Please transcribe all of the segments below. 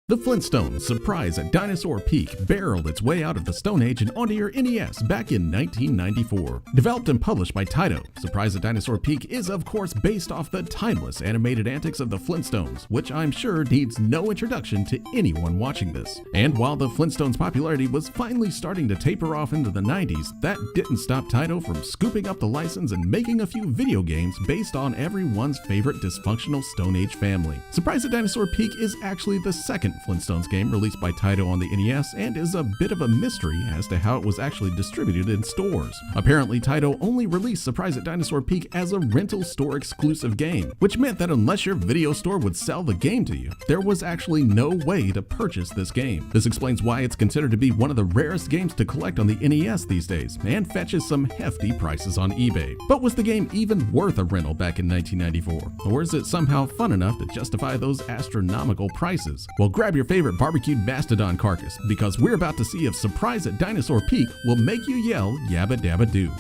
The Flintstones' Surprise at Dinosaur Peak barreled its way out of the Stone Age and onto your NES back in 1994. Developed and published by Taito, Surprise at Dinosaur Peak is of course based off the timeless animated antics of the Flintstones, which I'm sure needs no introduction to anyone watching this. And while the Flintstones' popularity was finally starting to taper off into the 90s, that didn't stop Taito from scooping up the license and making a few video games based on everyone's favorite dysfunctional Stone Age family. Surprise at Dinosaur Peak is actually the second Flintstones game released by Taito on the NES and is a bit of a mystery as to how it was actually distributed in stores. Apparently, Taito only released Surprise at Dinosaur Peak as a rental store exclusive game, which meant that unless your video store would sell the game to you, there was actually no way to purchase this game. This explains why it's considered to be one of the rarest games to collect on the NES these days and fetches some hefty prices on eBay. But was the game even worth a rental back in 1994? Or is it somehow fun enough to justify those astronomical prices? Well, grab your favorite barbecued mastodon carcass, because we're about to see if Surprise at Dinosaur Peak will make you yell yabba dabba doo.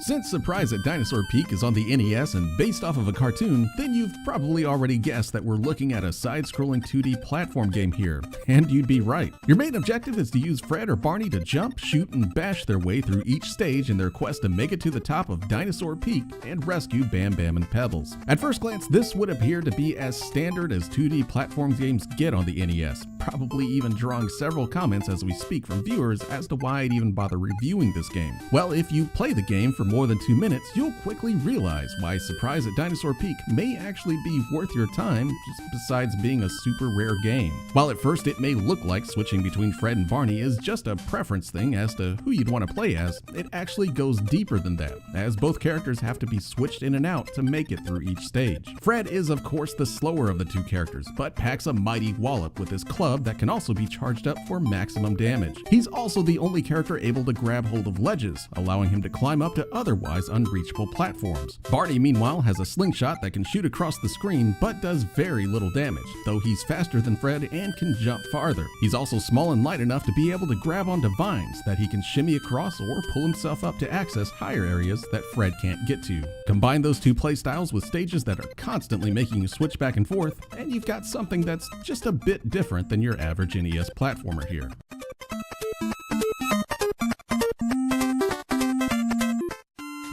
Since Surprise at Dinosaur Peak is on the NES and based off of a cartoon, then you've probably already guessed that we're looking at a side-scrolling 2D platform game here, and you'd be right. Your main objective is to use Fred or Barney to jump, shoot, and bash their way through each stage in their quest to make it to the top of Dinosaur Peak and rescue Bam Bam and Pebbles. At first glance, this would appear to be as standard as 2D platform games get on the NES, probably even drawing several comments as we speak from viewers as to why I'd even bother reviewing this game. Well, if you play the game for more than 2 minutes, you'll quickly realize why Surprise at Dinosaur Peak may actually be worth your time, just besides being a super rare game. While at first it may look like switching between Fred and Barney is just a preference thing as to who you'd want to play as, it actually goes deeper than that, as both characters have to be switched in and out to make it through each stage. Fred is of course the slower of the two characters, but packs a mighty wallop with his club that can also be charged up for maximum damage. He's also the only character able to grab hold of ledges, allowing him to climb up to otherwise unreachable platforms. Barney, meanwhile, has a slingshot that can shoot across the screen but does very little damage, though he's faster than Fred and can jump farther. He's also small and light enough to be able to grab onto vines that he can shimmy across or pull himself up to access higher areas that Fred can't get to. Combine those two playstyles with stages that are constantly making you switch back and forth, and you've got something that's just a bit different than your average NES platformer here.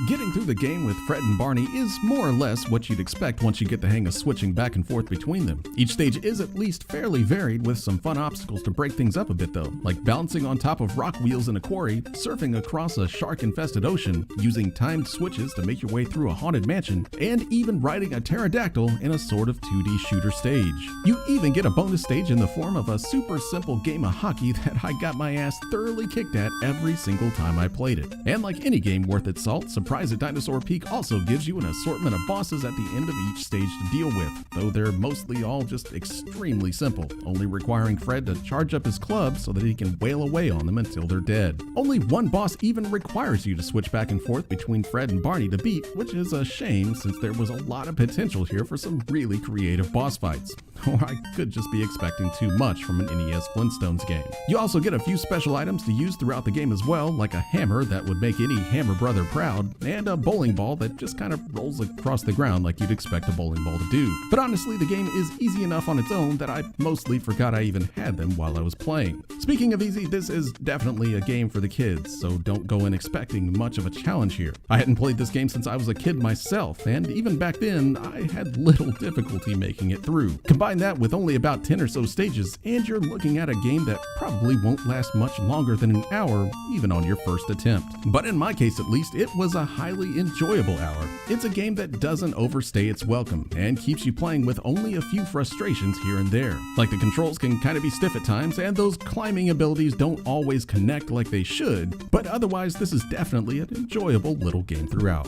Getting through the game with Fred and Barney is more or less what you'd expect once you get the hang of switching back and forth between them. Each stage is at least fairly varied with some fun obstacles to break things up a bit though, like balancing on top of rock wheels in a quarry, surfing across a shark-infested ocean, using timed switches to make your way through a haunted mansion, and even riding a pterodactyl in a sort of 2D shooter stage. You even get a bonus stage in the form of a super simple game of hockey that I got my ass thoroughly kicked at every single time I played it. And like any game worth its salt, Surprise at Dinosaur Peak also gives you an assortment of bosses at the end of each stage to deal with, though they're mostly all just extremely simple, only requiring Fred to charge up his club so that he can wail away on them until they're dead. Only one boss even requires you to switch back and forth between Fred and Barney to beat, which is a shame since there was a lot of potential here for some really creative boss fights. Or I could just be expecting too much from an NES Flintstones game. You also get a few special items to use throughout the game as well, like a hammer that would make any Hammer brother proud, and a bowling ball that just kind of rolls across the ground like you'd expect a bowling ball to do. But honestly, the game is easy enough on its own that I mostly forgot I even had them while I was playing. Speaking of easy, this is definitely a game for the kids, so don't go in expecting much of a challenge here. I hadn't played this game since I was a kid myself, and even back then, I had little difficulty making it through. Combine that with only about 10 or so stages, and you're looking at a game that probably won't last much longer than an hour, even on your first attempt. But in my case at least, it was a highly enjoyable hour. It's a game that doesn't overstay its welcome, and keeps you playing with only a few frustrations here and there. Like the controls can kind of be stiff at times, and those climbing abilities don't always connect like they should, but otherwise this is definitely an enjoyable little game throughout.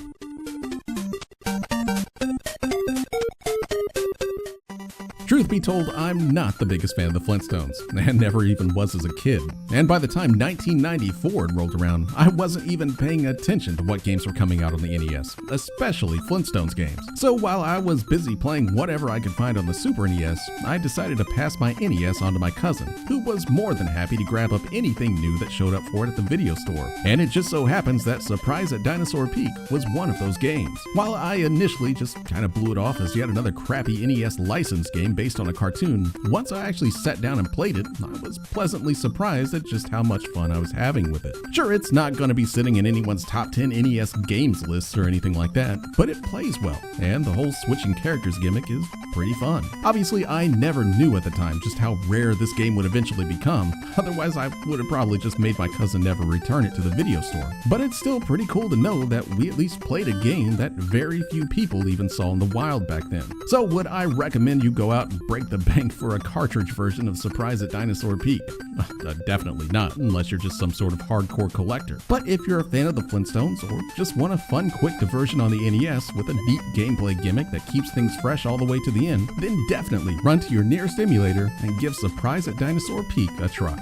Truth be told, I'm not the biggest fan of the Flintstones, and never even was as a kid. and by the time 1994 rolled around, I wasn't even paying attention to what games were coming out on the NES, especially Flintstones games. So while I was busy playing whatever I could find on the Super NES, I decided to pass my NES on to my cousin, who was more than happy to grab up anything new that showed up for it at the video store. And it just so happens that Surprise at Dinosaur Peak was one of those games. While I initially just kind of blew it off as yet another crappy NES licensed game based on a cartoon, once I actually sat down and played it, I was pleasantly surprised at just how much fun I was having with it. Sure, it's not going to be sitting in anyone's top 10 NES games lists or anything like that, but it plays well, and the whole switching characters gimmick is pretty fun. Obviously, I never knew at the time just how rare this game would eventually become, otherwise I would have probably just made my cousin never return it to the video store. But it's still pretty cool to know that we at least played a game that very few people even saw in the wild back then. So would I recommend you go out and break the bank for a cartridge version of Surprise at Dinosaur Peak? Definitely not, unless you're just some sort of hardcore collector. But if you're a fan of the Flintstones, or just want a fun quick diversion on the NES with a neat gameplay gimmick that keeps things fresh all the way to the end, then definitely run to your nearest emulator and give Surprise at Dinosaur Peak a try.